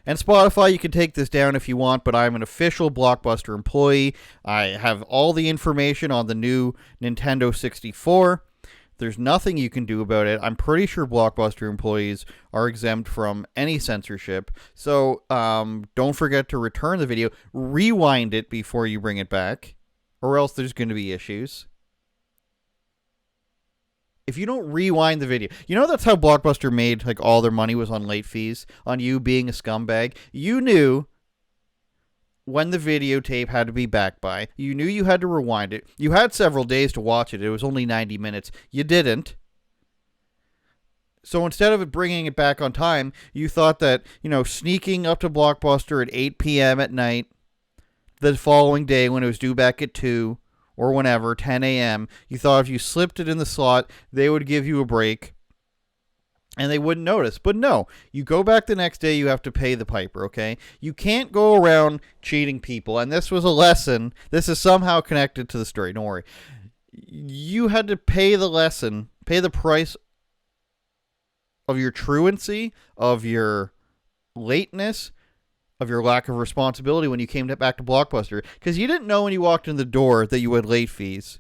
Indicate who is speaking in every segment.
Speaker 1: And Spotify, you can take this down if you want, but I'm an official BlockBuster employee. I have all the information on the new Nintendo 64. There's nothing you can do about it. I'm pretty sure BlockBuster employees are exempt from any censorship. So don't forget to return the video. Rewind it before you bring it back, or else there's going to be issues. If you don't rewind the video, you know that's how BlockBuster made like all their money was on late fees, on you being a scumbag. You knew when the videotape had to be back by. You knew you had to rewind it. You had several days to watch it. It was only 90 minutes. You didn't. So instead of it bringing it back on time, you thought that, sneaking up to BlockBuster at 8 p.m. at night the following day when it was due back at 2 or whenever, 10 a.m., you thought if you slipped it in the slot, they would give you a break and they wouldn't notice. But no, you go back the next day, you have to pay the piper, okay? You can't go around cheating people, and this was a lesson. This is somehow connected to the story, don't worry. You had to pay the lesson, pay the price of your truancy, of your lateness, of your lack of responsibility when you came back to BlockBuster, because you didn't know when you walked in the door that you had late fees.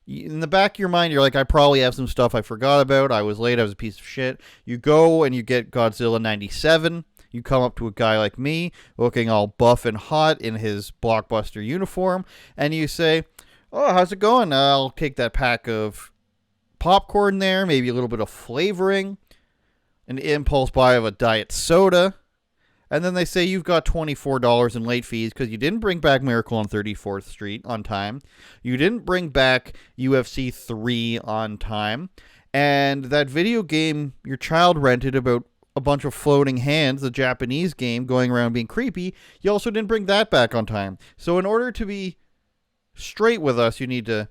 Speaker 1: In the back of your mind, you're like, I probably have some stuff I forgot about. I was late. I was a piece of shit. You go and you get Godzilla 97. You come up to a guy like me, looking all buff and hot in his BlockBuster uniform, and you say, oh, how's it going? I'll take that pack of popcorn there, maybe a little bit of flavoring, an impulse buy of a diet soda. And then they say you've got $24 in late fees because you didn't bring back Miracle on 34th Street on time. You didn't bring back UFC 3 on time. And that video game your child rented about a bunch of floating hands, the Japanese game going around being creepy, you also didn't bring that back on time. So in order to be straight with us, you need to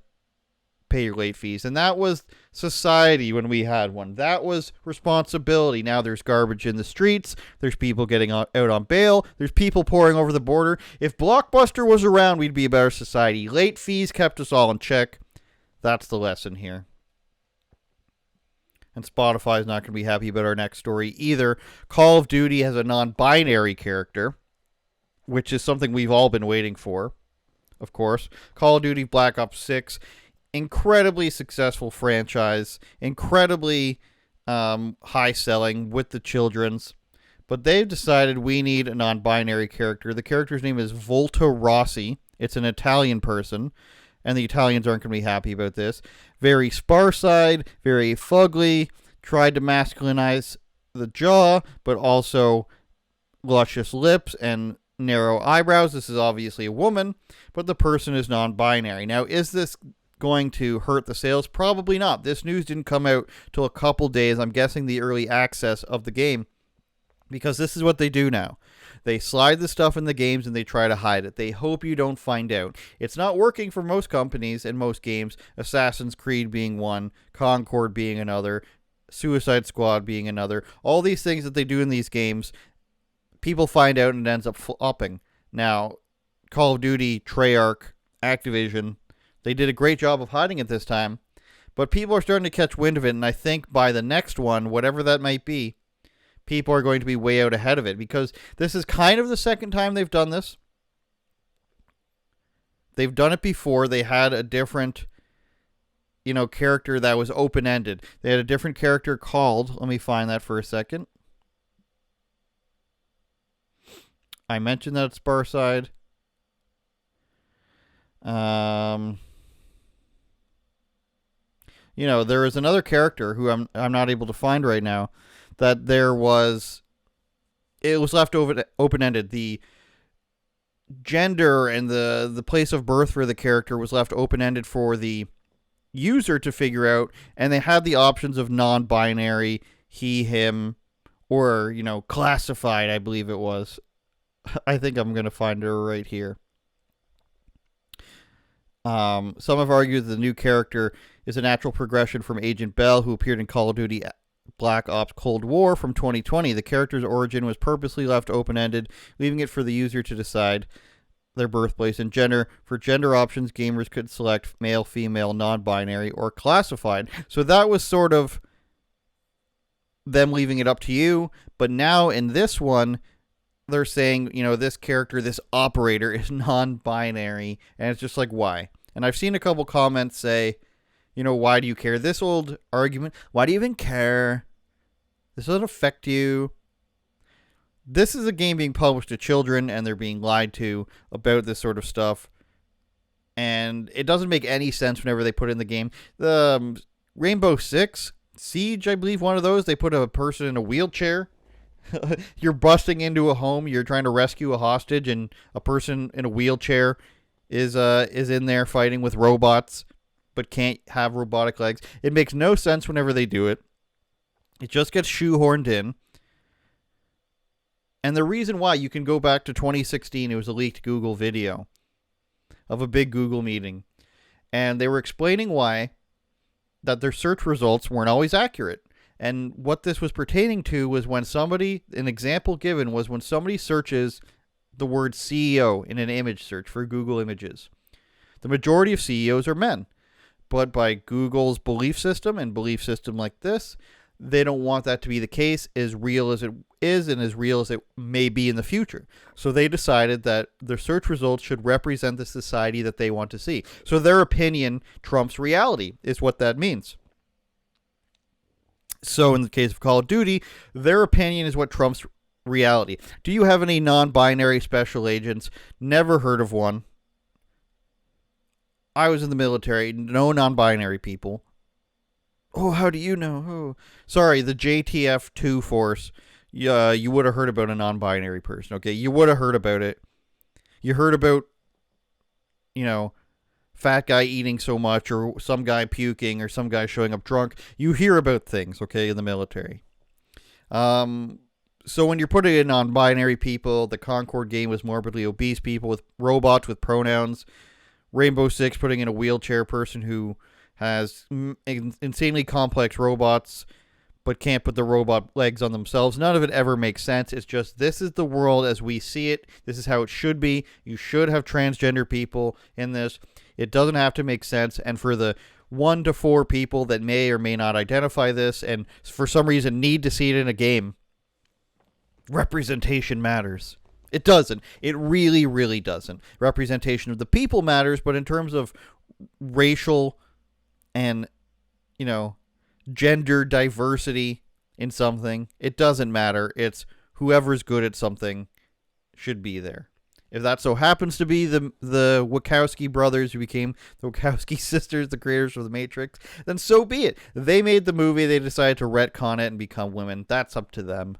Speaker 1: pay your late fees. And that was society when we had one. That was responsibility. Now there's garbage in the streets. There's people getting out on bail. There's people pouring over the border. If BlockBuster was around, we'd be a better society. Late fees kept us all in check. That's the lesson here. And Spotify is not going to be happy about our next story either. Call of Duty has a non-binary character, which is something we've all been waiting for, of course. Call of Duty Black Ops 6, incredibly successful franchise, incredibly high-selling with the children's. But they've decided we need a non-binary character. The character's name is Volta Rossi. It's an Italian person, and the Italians aren't going to be happy about this. Very sparse-eyed, very fugly, tried to masculinize the jaw, but also luscious lips and narrow eyebrows. This is obviously a woman, but the person is non-binary. Now, is this going to hurt the sales? Probably not. This news didn't come out till a couple days. I'm guessing the early access of the game, because this is what they do now. They slide the stuff in the games and they try to hide it. They hope you don't find out. It's not working for most companies and most games. Assassin's Creed being one, Concord being another, Suicide Squad being another. All these things that they do in these games, people find out and it ends up flopping. Now, Call of Duty, Treyarch, Activision, they did a great job of hiding it this time. But people are starting to catch wind of it, and I think by the next one, whatever that might be, people are going to be way out ahead of it, because this is kind of the second time they've done this. They've done it before. They had a different, character that was open-ended. They had a different character called, let me find that for a second. I mentioned that it's sparse-eyed. There is another character who I'm not able to find right now, that it was left open-ended. The gender and the place of birth for the character was left open-ended for the user to figure out, and they had the options of non-binary, he, him, or, classified, I believe it was. I think I'm going to find her right here. Some have argued that the new character is a natural progression from Agent Bell, who appeared in Call of Duty Black Ops Cold War from 2020. The character's origin was purposely left open-ended, leaving it for the user to decide their birthplace and gender. For gender options, gamers could select male, female, non-binary, or classified. So that was sort of them leaving it up to you. But now in this one, they're saying, this character, this operator is non-binary, and it's just like, why? And I've seen a couple comments say, why do you care? This old argument, why do you even care? This doesn't affect you. This is a game being published to children, and they're being lied to about this sort of stuff. And it doesn't make any sense whenever they put it in the game. The Rainbow Six Siege, I believe, one of those, they put a person in a wheelchair. You're busting into a home, you're trying to rescue a hostage, and a person in a wheelchair is in there fighting with robots, but can't have robotic legs. It makes no sense whenever they do it. It just gets shoehorned in. And the reason why, you can go back to 2016, it was a leaked Google video of a big Google meeting. And they were explaining why that their search results weren't always accurate. And what this was pertaining to was when an example given was when somebody searches the word CEO in an image search for Google Images. The majority of CEOs are men. But by Google's belief system and belief system like this, they don't want that to be the case, as real as it is and as real as it may be in the future. So they decided that their search results should represent the society that they want to see. So their opinion trumps reality is what that means. So in the case of Call of Duty, their opinion is what trumps reality. Do you have any non-binary special agents? Never heard of one. I was in the military. No non-binary people. Oh, how do you know? Oh, sorry, the JTF-2 force. You would have heard about a non-binary person. Okay, you would have heard about it. You heard about, fat guy eating so much, or some guy puking, or some guy showing up drunk. You hear about things, okay, in the military. So when you're putting in non-binary people, the Concord game was morbidly obese people with robots with pronouns. Rainbow Six putting in a wheelchair person who has insanely complex robots but can't put the robot legs on themselves. None of it ever makes sense. It's just, this is the world as we see it. This is how it should be. You should have transgender people in this. It doesn't have to make sense. And for the 1 to 4 people that may or may not identify this and for some reason need to see it in a game, representation matters. It doesn't. It really, really doesn't. Representation of the people matters, but in terms of racial and, gender diversity in something, it doesn't matter. It's whoever's good at something should be there. If that so happens to be the Wachowski brothers who became the Wachowski sisters, the creators of The Matrix, then so be it. They made the movie. They decided to retcon it and become women. That's up to them.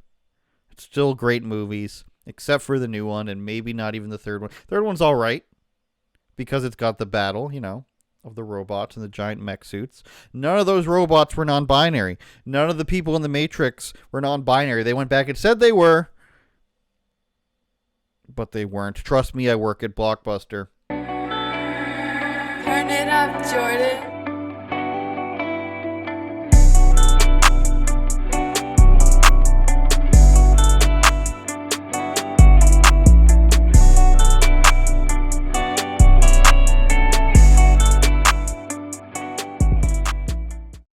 Speaker 1: It's still great movies, except for the new one, and maybe not even the third one. Third one's all right because it's got the battle, of the robots and the giant mech suits. None of those robots were non-binary. None of the people in the Matrix were non-binary. They went back and said they were, but they weren't. Trust me, I work at BlockBuster.
Speaker 2: Turn it up, Jordan.